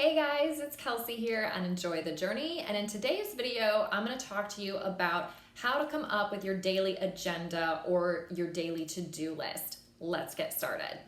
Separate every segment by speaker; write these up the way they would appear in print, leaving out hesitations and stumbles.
Speaker 1: Hey guys, it's Kelsey here and enjoy the journey. And in today's video, I'm going to talk to you about how to come up with your daily agenda or your daily to-do list. Let's get started.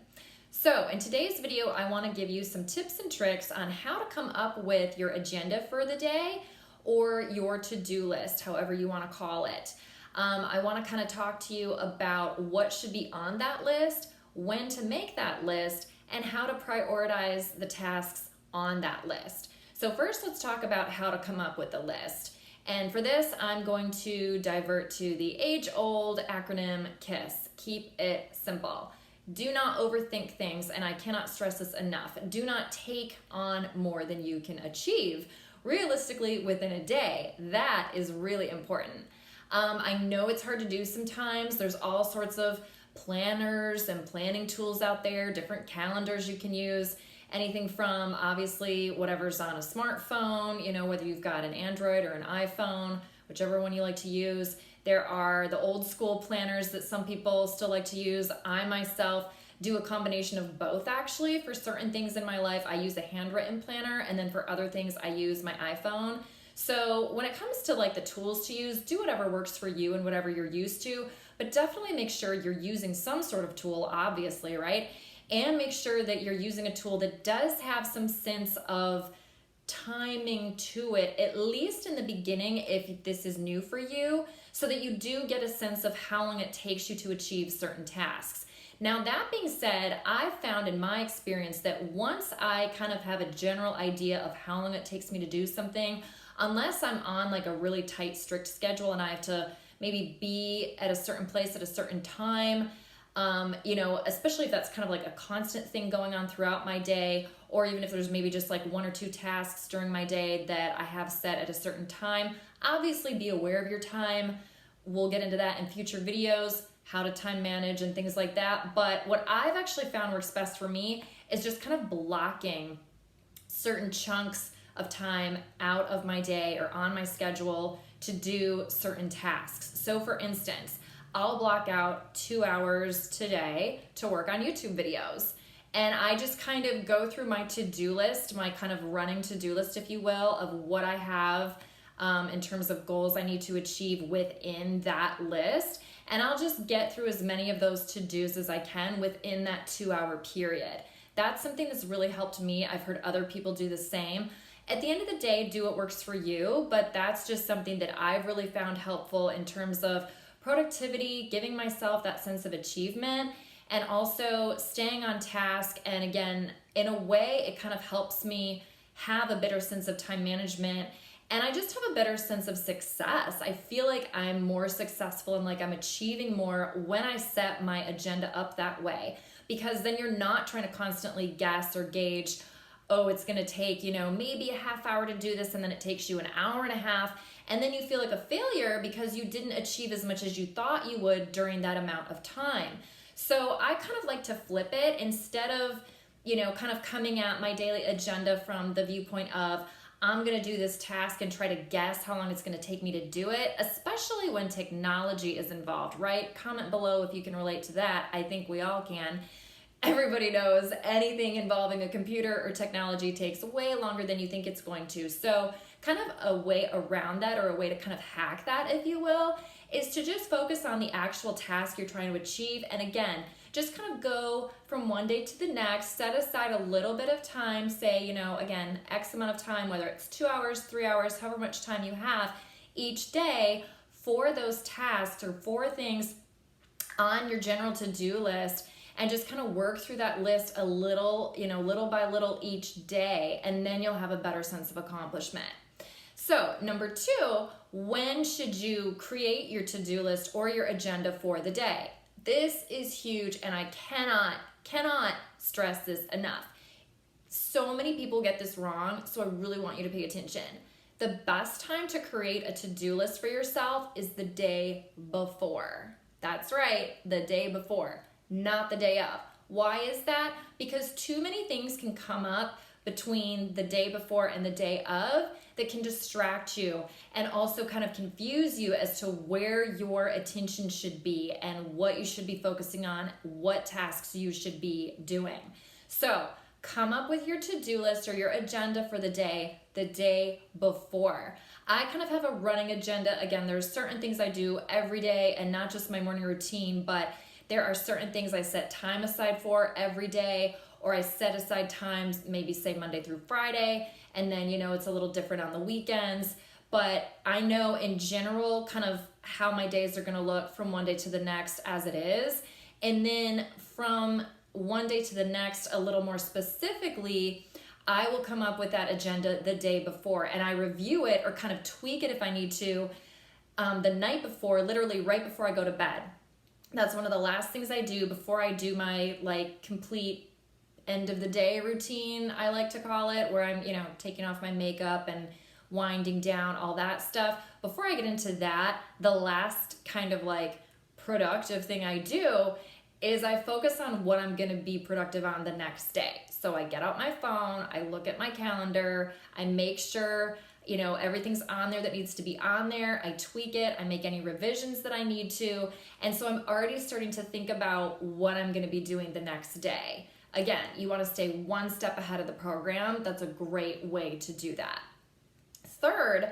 Speaker 1: So in today's video, I want to give you some tips and tricks on how to come up with your agenda for the day or your to-do list, however you want to call it. I want to kind of talk to you about what should be on that list, when to make that list, and how to prioritize the tasks on that list. So first, let's talk about how to come up with the list. And for this, I'm going to divert to the age-old acronym K.I.S. Keep it simple. Do not overthink things, and I cannot stress this enough. Do not take on more than you can achieve realistically within a day. That is really important. I know it's hard to do sometimes. There's all sorts of planners and planning tools out there, different calendars you can use. Anything from obviously whatever's on a smartphone, whether you've got an Android or an iPhone, whichever one you like to use. There are the old school planners that some people still like to use. I myself do a combination of both actually. For certain things in my life, I use a handwritten planner, and then for other things, I use my iPhone. So when it comes to like the tools to use, do whatever works for you and whatever you're used to, but definitely make sure you're using some sort of tool, obviously, right? And make sure that you're using a tool that does have some sense of timing to it, at least in the beginning if this is new for you, so that you do get a sense of how long it takes you to achieve certain tasks. Now, that being said, I've found in my experience that once I kind of have a general idea of how long it takes me to do something, unless I'm on like a really tight, strict schedule and I have to maybe be at a certain place at a certain time, especially if that's kind of like a constant thing going on throughout my day, or even if there's maybe just like one or two tasks during my day that I have set at a certain time. Obviously be aware of your time. We'll get into that in future videos, how to time manage and things like that. But what I've actually found works best for me is just kind of blocking certain chunks of time out of my day or on my schedule to do certain tasks. So for instance, I'll block out 2 hours today to work on YouTube videos. And I just kind of go through my to-do list, my kind of running to-do list, if you will, of what I have in terms of goals I need to achieve within that list. And I'll just get through as many of those to-dos as I can within that 2-hour period. That's something that's really helped me. I've heard other people do the same. At the end of the day, do what works for you, but that's just something that I've really found helpful in terms of productivity, giving myself that sense of achievement, and also staying on task. And again, in a way, it kind of helps me have a better sense of time management, and I just have a better sense of success. I feel like I'm more successful and like I'm achieving more when I set my agenda up that way, because then you're not trying to constantly guess or gauge, oh, it's gonna take, maybe a half hour to do this, and then it takes you an hour and a half, and then you feel like a failure because you didn't achieve as much as you thought you would during that amount of time. So I kind of like to flip it. Instead of, kind of coming at my daily agenda from the viewpoint of, I'm gonna do this task and try to guess how long it's gonna take me to do it, especially when technology is involved, right? Comment below if you can relate to that. I think we all can. Everybody knows anything involving a computer or technology takes way longer than you think it's going to. So kind of a way around that, or a way to kind of hack that, if you will, is to just focus on the actual task you're trying to achieve. And again, just kind of go from one day to the next, set aside a little bit of time, say, again, X amount of time, whether it's 2 hours, 3 hours, however much time you have each day for those tasks or for things on your general to-do list, and just kind of work through that list a little, little by little each day, and then you'll have a better sense of accomplishment. So number 2, when should you create your to-do list or your agenda for the day? This is huge, and I cannot stress this enough. So many people get this wrong, so I really want you to pay attention. The best time to create a to-do list for yourself is the day before. That's right, the day before, not the day of. Why is that? Because too many things can come up between the day before and the day of that can distract you and also kind of confuse you as to where your attention should be and what you should be focusing on, what tasks you should be doing. So come up with your to-do list or your agenda for the day before. I kind of have a running agenda. Again, there's certain things I do every day, and not just my morning routine, but there are certain things I set time aside for every day, or I set aside times, maybe say Monday through Friday, and then, it's a little different on the weekends. But I know in general kind of how my days are going to look from one day to the next as it is. And then from one day to the next, a little more specifically, I will come up with that agenda the day before, and I review it or kind of tweak it if I need to the night before, literally right before I go to bed. That's one of the last things I do before I do my complete end of the day routine, I like to call it, where I'm, taking off my makeup and winding down, all that stuff. Before I get into that, the last kind of productive thing I do is I focus on what I'm gonna be productive on the next day. So I get out my phone, I look at my calendar, I make sure, everything's on there that needs to be on there. I tweak it, I make any revisions that I need to. And so I'm already starting to think about what I'm gonna be doing the next day. Again, you wanna stay one step ahead of the program. That's a great way to do that. Third,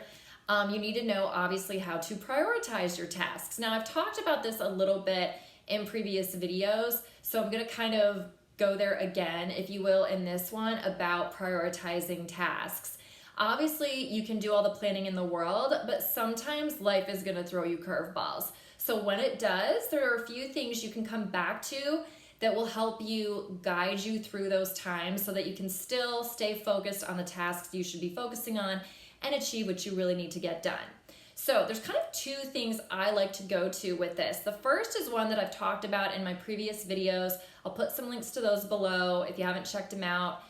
Speaker 1: you need to know obviously how to prioritize your tasks. Now I've talked about this a little bit in previous videos, so I'm gonna kind of go there again, if you will, in this one about prioritizing tasks. Obviously, you can do all the planning in the world, but sometimes life is gonna throw you curveballs. So when it does, there are a few things you can come back to that will help you guide you through those times so that you can still stay focused on the tasks you should be focusing on and achieve what you really need to get done. So there's kind of two things I like to go to with this. The first is one that I've talked about in my previous videos. I'll put some links to those below if you haven't checked them out.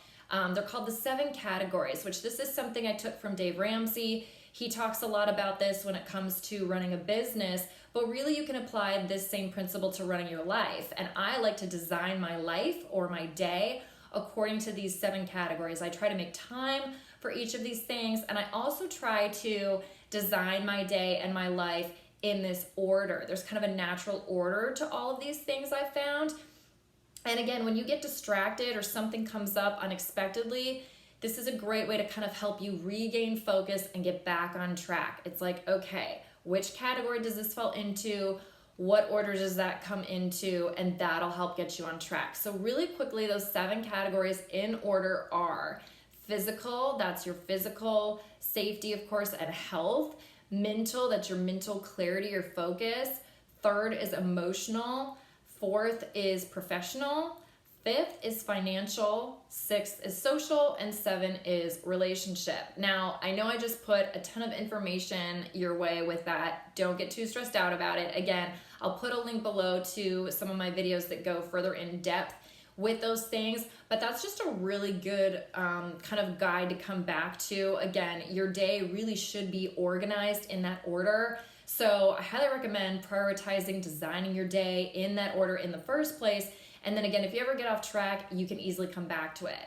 Speaker 1: They're called the 7 categories, which this is something I took from Dave Ramsey. He talks a lot about this when it comes to running a business, but really you can apply this same principle to running your life. And I like to design my life or my day according to these 7 categories. I try to make time for each of these things, and I also try to design my day and my life in this order. There's kind of a natural order to all of these things I've found. And again, when you get distracted or something comes up unexpectedly, this is a great way to kind of help you regain focus and get back on track. It's like, okay, which category does this fall into? What order does that come into? And that'll help get you on track. So really quickly, those 7 categories in order are physical, that's your physical safety, of course, and health. Mental, that's your mental clarity or focus. Third is emotional. Fourth is professional. Fifth is financial. 6th is social. And 7 is relationship. Now, I know I just put a ton of information your way with that. Don't get too stressed out about it. Again, I'll put a link below to some of my videos that go further in depth with those things, but that's just a really good kind of guide to come back to. Again, your day really should be organized in that order. So I highly recommend prioritizing, designing your day in that order in the first place. And then again, if you ever get off track, you can easily come back to it.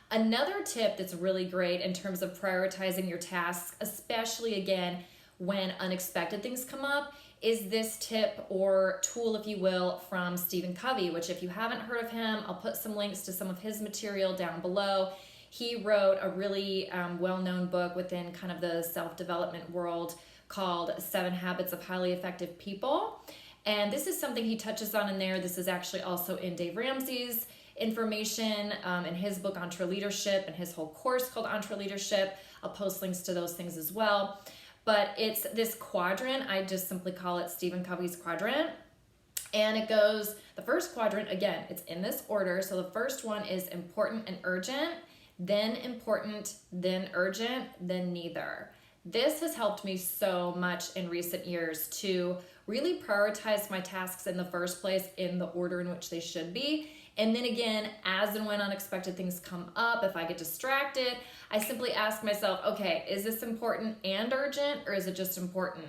Speaker 1: Another tip that's really great in terms of prioritizing your tasks, especially again, when unexpected things come up, is this tip or tool, if you will, from Stephen Covey, which if you haven't heard of him, I'll put some links to some of his material down below. He wrote a really well-known book within kind of the self-development world called 7 Habits of Highly Effective People. And this is something he touches on in there. This is actually also in Dave Ramsey's information in his book, Entre Leadership, and his whole course called Entre Leadership. I'll post links to those things as well. But it's this quadrant. I just simply call it Stephen Covey's quadrant. And it goes, the first quadrant, again, it's in this order. So the first one is important and urgent, then important, then urgent, then neither. This has helped me so much in recent years to really prioritize my tasks in the first place in the order in which they should be. And then again, as and when unexpected things come up, if I get distracted, I simply ask myself, okay, is this important and urgent, or is it just important?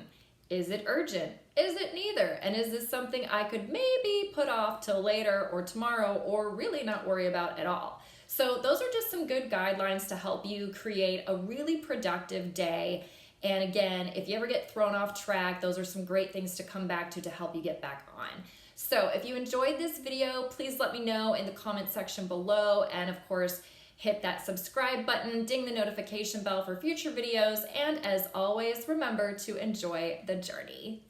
Speaker 1: Is it urgent? Is it neither? And is this something I could maybe put off till later or tomorrow, or really not worry about at all? So those are just some good guidelines to help you create a really productive day. And again, if you ever get thrown off track, those are some great things to come back to help you get back on. So if you enjoyed this video, please let me know in the comment section below, and of course, hit that subscribe button, ding the notification bell for future videos, and as always, remember to enjoy the journey.